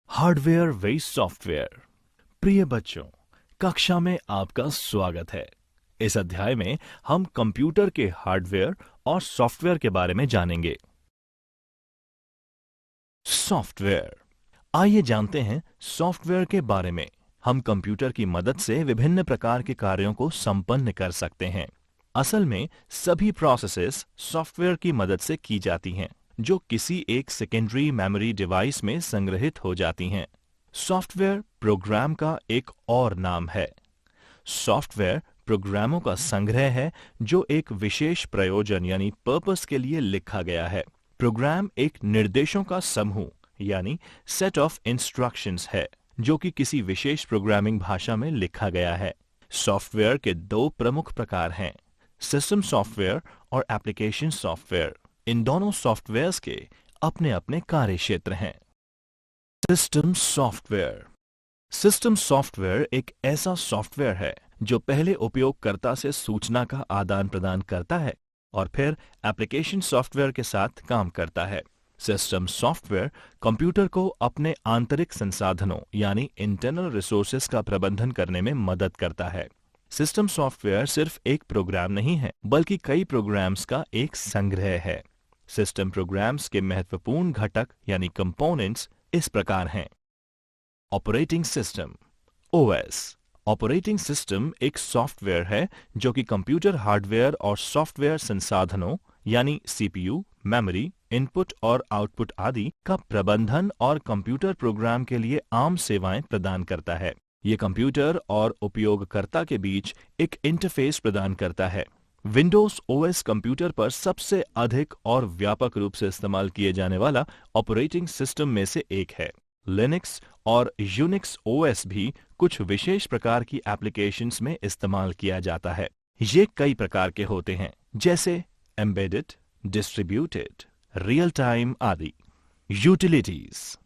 Hardware वे software. प्रिय बच्चों, कक्षा में आपका स्वागत है। इस अध्याय में हम कंप्यूटर के हार्डवेयर और सॉफ्टवेयर के बारे में जानेंगे। सॉफ्टवेयर। आइए जानते हैं सॉफ्टवेयर के बारे में। हम कंप्यूटर की मदद से विभिन्न प्रकार के कार्यों को संपन्न कर सकते हैं। असल में सभी प्रोसेसेस सॉफ्टवेयर की मदद से की जाती हैं, जो किसी एक सेकेंडरी मेमोरी डिवाइस में संग्रहित हो जाती हैं। सॉफ्टवेयर प्रोग्राम का एक और नाम है। सॉफ्टवेयर प्रोग्रामों का संग्रह है जो एक विशेष प्रयोजन यानी पर्पस के लिए लिखा गया है। प्रोग्राम एक निर्देशों का समूह यानी सेट ऑफ इंस्ट्रक्शंस है, जो कि किसी विशेष प्रोग्रामिंग भाषा में लिखा गया है। सॉफ्टवेयर के दो प्रमुख प्रकार हैं, सिस्टम सॉफ्टवेयर और एप्लीकेशन सॉफ्टवेयर। इन दोनों सॉफ्टवेयर्स के अपने अपने कार्य क्षेत्र हैं। System software. सिस्टम सॉफ्टवेयर एक ऐसा सॉफ्टवेयर है जो पहले उपयोगकर्ता से सूचना का आदान प्रदान करता है और फिर एप्लीकेशन सॉफ्टवेयर के साथ काम करता है। सिस्टम सॉफ्टवेयर कंप्यूटर को अपने आंतरिक संसाधनों यानी इंटरनल रिसोर्सेज का प्रबंधन करने में मदद करता है। सिस्टम सॉफ्टवेयर सिर्फ एक प्रोग्राम नहीं है, बल्कि कई प्रोग्राम्स का एक संग्रह है। सिस्टम प्रोग्राम्स के महत्वपूर्ण घटक यानी कंपोनेंट्स इस प्रकार हैं। Operating system OS. Operating system एक सॉफ्टवेयर है जो कि कंप्यूटर हार्डवेयर और सॉफ्टवेयर संसाधनों यानी सीपीयू, मेमोरी, इनपुट और आउटपुट आदि का प्रबंधन और कंप्यूटर प्रोग्राम के लिए आम सेवाएं प्रदान करता है। ये कंप्यूटर और उपयोगकर्ता के बीच एक इंटरफेस प्रदान करता है। विंडोज ओएस कंप्यूटर पर सबसे अधिक और व्यापक रूप से इस्तेमाल किए जाने वाला ऑपरेटिंग सिस्टम में से एक है। लिनक्स और यूनिक्स ओएस भी कुछ विशेष प्रकार की एप्लीकेशंस में इस्तेमाल किया जाता है। ये कई प्रकार के होते हैं, जैसे एम्बेडेड, डिस्ट्रीब्यूटेड, रियल टाइम आदि। यूटिलिटीज।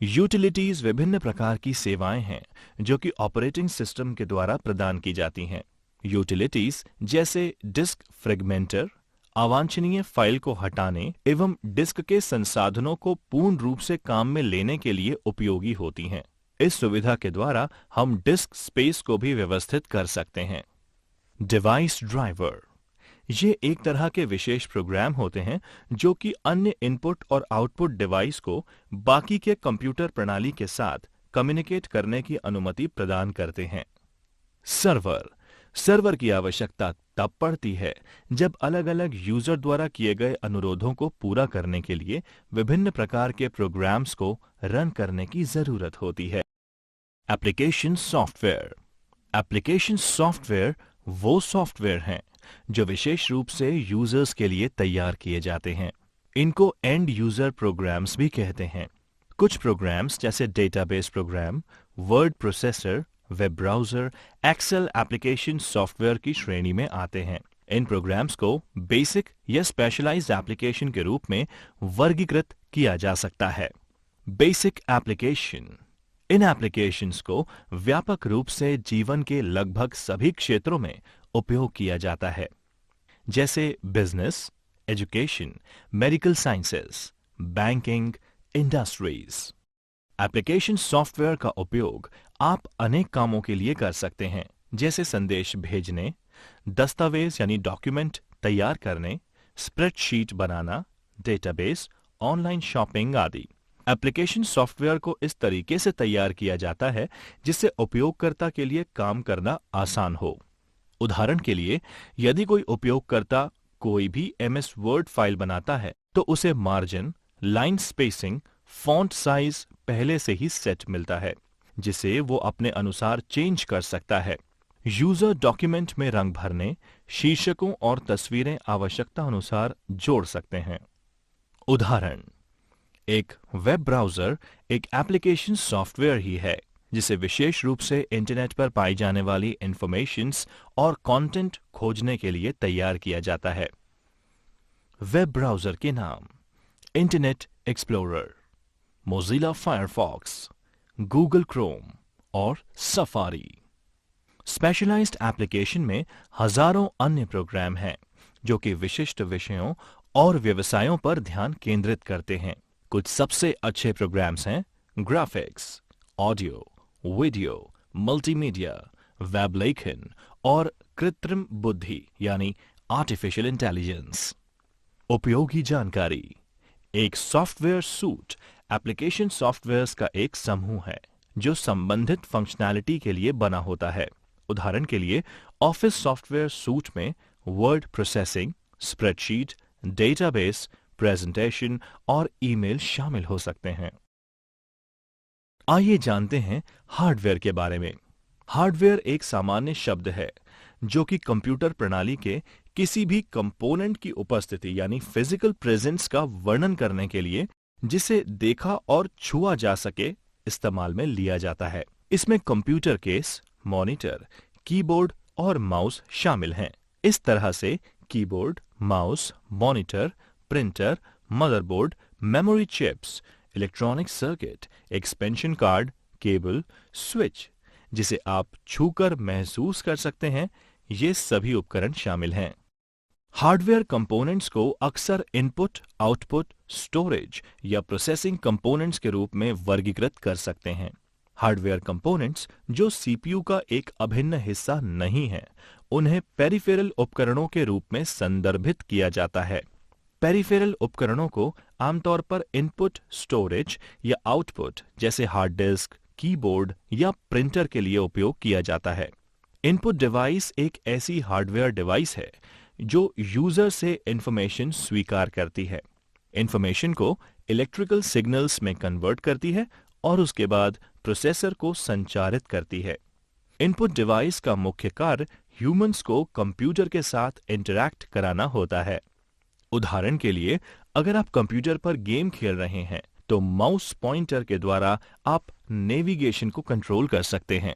यूटिलिटीज विभिन्न प्रकार की सेवाएं हैं जो कि ऑपरेटिंग सिस्टम के द्वारा प्रदान की जाती हैं। यूटिलिटीज जैसे डिस्क फ्रेगमेंटर, अवांछनीय फाइल को हटाने एवं डिस्क के संसाधनों को पूर्ण रूप से काम में लेने के लिए उपयोगी होती हैं। इस सुविधा के द्वारा हम डिस्क स्पेस को भी व्यवस्थित कर सकते हैं। Device driver. ये एक तरह के विशेष प्रोग्राम होते हैं जो कि अन्य इनपुट और आउटपुट डिवाइस को बाकी के कंप्यूटर प्रणाली के साथ कम्युनिकेट करने की अनुमति प्रदान करते हैं। सर्वर। सर्वर की आवश्यकता तब पड़ती है जब अलग अलग यूजर द्वारा किए गए अनुरोधों को पूरा करने के लिए विभिन्न प्रकार के प्रोग्राम्स को रन करने की जरूरत होती है। Application software. एप्लीकेशन सॉफ्टवेयर वो सॉफ्टवेयर हैं जो विशेष रूप से यूजर्स के लिए तैयार किए जाते हैं। इनको एंड यूजर प्रोग्राम्स भी कहते हैं। कुछ प्रोग्राम्स जैसे database program, word processor, web browser, excel application software की श्रेणी में आते हैं। इन प्रोग्राम्स को बेसिक या स्पेशलाइज्ड एप्लीकेशन के रूप में वर्गीकृत किया जा सकता है। Basic application. इन एप्लीकेशंस को व्यापक रूप से जीवन के लगभग सभी क्षेत्रों में उपयोग किया जाता है, जैसे business, education, medical sciences, banking, industries. Application software का उपयोग आप अनेक कामों के लिए कर सकते हैं, जैसे संदेश भेजने, दस्तावेज यानी डॉक्यूमेंट तैयार करने, स्प्रेडशीट बनाना, डेटाबेस, ऑनलाइन शॉपिंग आदि। एप्लीकेशन सॉफ्टवेयर को इस तरीके से तैयार किया जाता है जिससे उपयोगकर्ता के लिए काम करना आसान हो। उदाहरण के लिए, यदि कोई उपयोगकर्ता कोई भी एमएस वर्ड फाइल बनाता है तो उसे margin, line spacing, font size पहले से ही सेट मिलता है, जिसे वो अपने अनुसार चेंज कर सकता है। यूजर डॉक्यूमेंट में रंग भरने, शीर्षकों और तस्वीरें आवश्यकता अनुसार जोड़ सकते हैं। उदाहरण, एक वेब ब्राउजर एक एप्लीकेशन सॉफ्टवेयर ही है जिसे विशेष रूप से इंटरनेट पर पाई जाने वाली इंफॉर्मेशंस और कंटेंट खोजने के लिए तैयार किया जाता है। वेब ब्राउजर के नाम: internet explorer, Mozilla Firefox, Google Chrome और सफारी। स्पेशलाइज्ड एप्लीकेशन में हजारों अन्य प्रोग्राम हैं जो कि विशिष्ट विषयों और व्यवसायों पर ध्यान केंद्रित करते हैं। कुछ सबसे अच्छे प्रोग्राम्स हैं graphics, audio, video, multimedia, web लेखन और कृत्रिम बुद्धि यानी आर्टिफिशियल इंटेलिजेंस। उपयोगी जानकारी। एक सॉफ्टवेयर सूट एप्लीकेशन सॉफ्टवेयर्स का एक समूह है जो संबंधित फंक्शनैलिटी के लिए बना होता है। उदाहरण के लिए ऑफिस सॉफ्टवेयर सूट में word processing, spreadsheet, database, presentation और ईमेल शामिल हो सकते हैं। आइए जानते हैं हार्डवेयर के बारे में। हार्डवेयर एक सामान्य शब्द है जो कि कंप्यूटर प्रणाली के किसी भी कंपोनेंट की उपस्थिति यानी फिजिकल प्रेजेंस का वर्णन करने के लिए जिसे देखा और छुआ जा सके इस्तेमाल में लिया जाता है। इसमें कंप्यूटर केस, मॉनिटर, कीबोर्ड और माउस शामिल हैं। इस तरह से keyboard, mouse, monitor, printer, motherboard, memory chips, electronic circuit, expansion card, cable, switch जिसे आप छूकर महसूस कर सकते हैं, ये सभी उपकरण शामिल हैं। हार्डवेयर कंपोनेंट्स को अक्सर इनपुट, आउटपुट, स्टोरेज या प्रोसेसिंग कंपोनेंट्स के रूप में वर्गीकृत कर सकते हैं। हार्डवेयर कंपोनेंट्स जो सीपीयू का एक अभिन्न हिस्सा नहीं है, उन्हें पेरिफेरल उपकरणों के रूप में संदर्भित किया जाता है। पेरिफेरल उपकरणों को आमतौर पर इनपुट, स्टोरेज या आउटपुट जैसे हार्ड डिस्क, कीबोर्ड या प्रिंटर के लिए उपयोग किया जाता है। इनपुट डिवाइस एक ऐसी हार्डवेयर डिवाइस है जो यूजर से इंफॉर्मेशन स्वीकार करती है, इंफॉर्मेशन को इलेक्ट्रिकल सिग्नल्स में कन्वर्ट करती है और उसके बाद प्रोसेसर को संचारित करती है। इनपुट डिवाइस का मुख्य कार्य ह्यूमंस को कंप्यूटर के साथ इंटरैक्ट कराना होता है। उदाहरण के लिए, अगर आप कंप्यूटर पर गेम खेल रहे हैं तो माउस पॉइंटर के द्वारा आप नेविगेशन को कंट्रोल कर सकते हैं।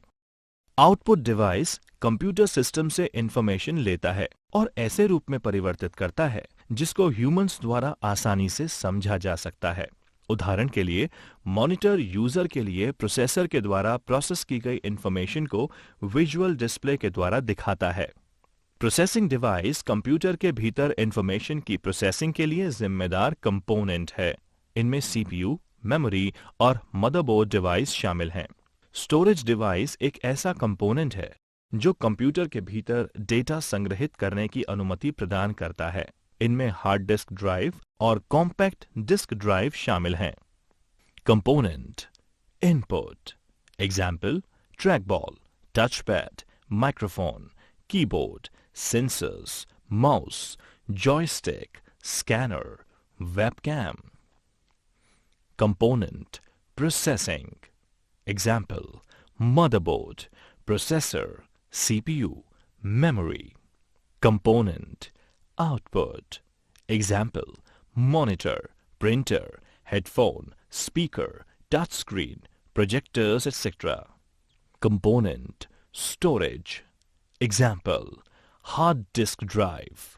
आउटपुट डिवाइस कंप्यूटर सिस्टम से इंफॉर्मेशन लेता है और ऐसे रूप में परिवर्तित करता है जिसको ह्यूमंस द्वारा आसानी से समझा जा सकता है। उदाहरण के लिए, मॉनिटर यूजर के लिए प्रोसेसर के द्वारा प्रोसेस की गई इंफॉर्मेशन को विजुअल डिस्प्ले के द्वारा दिखाता है। प्रोसेसिंग डिवाइस कंप्यूटर के भीतर इंफॉर्मेशन की प्रोसेसिंग के लिए जिम्मेदार कंपोनेंट है। इनमें सीपीयू, मेमोरी और मदरबोर्ड डिवाइस शामिल हैं। स्टोरेज डिवाइस एक ऐसा कंपोनेंट है जो कंप्यूटर के भीतर डेटा संग्रहित करने की अनुमति प्रदान करता है। इनमें हार्ड डिस्क ड्राइव और कॉम्पैक्ट डिस्क ड्राइव शामिल हैं। Component input example track ball, touch pad, microphone, keyboard, sensors, mouse, joystick, scanner, webcam. Component processing example motherboard, processor, CPU, memory. Component output example monitor, printer, headphone, speaker, touchscreen, projectors, etc. Component storage example hard disk drive.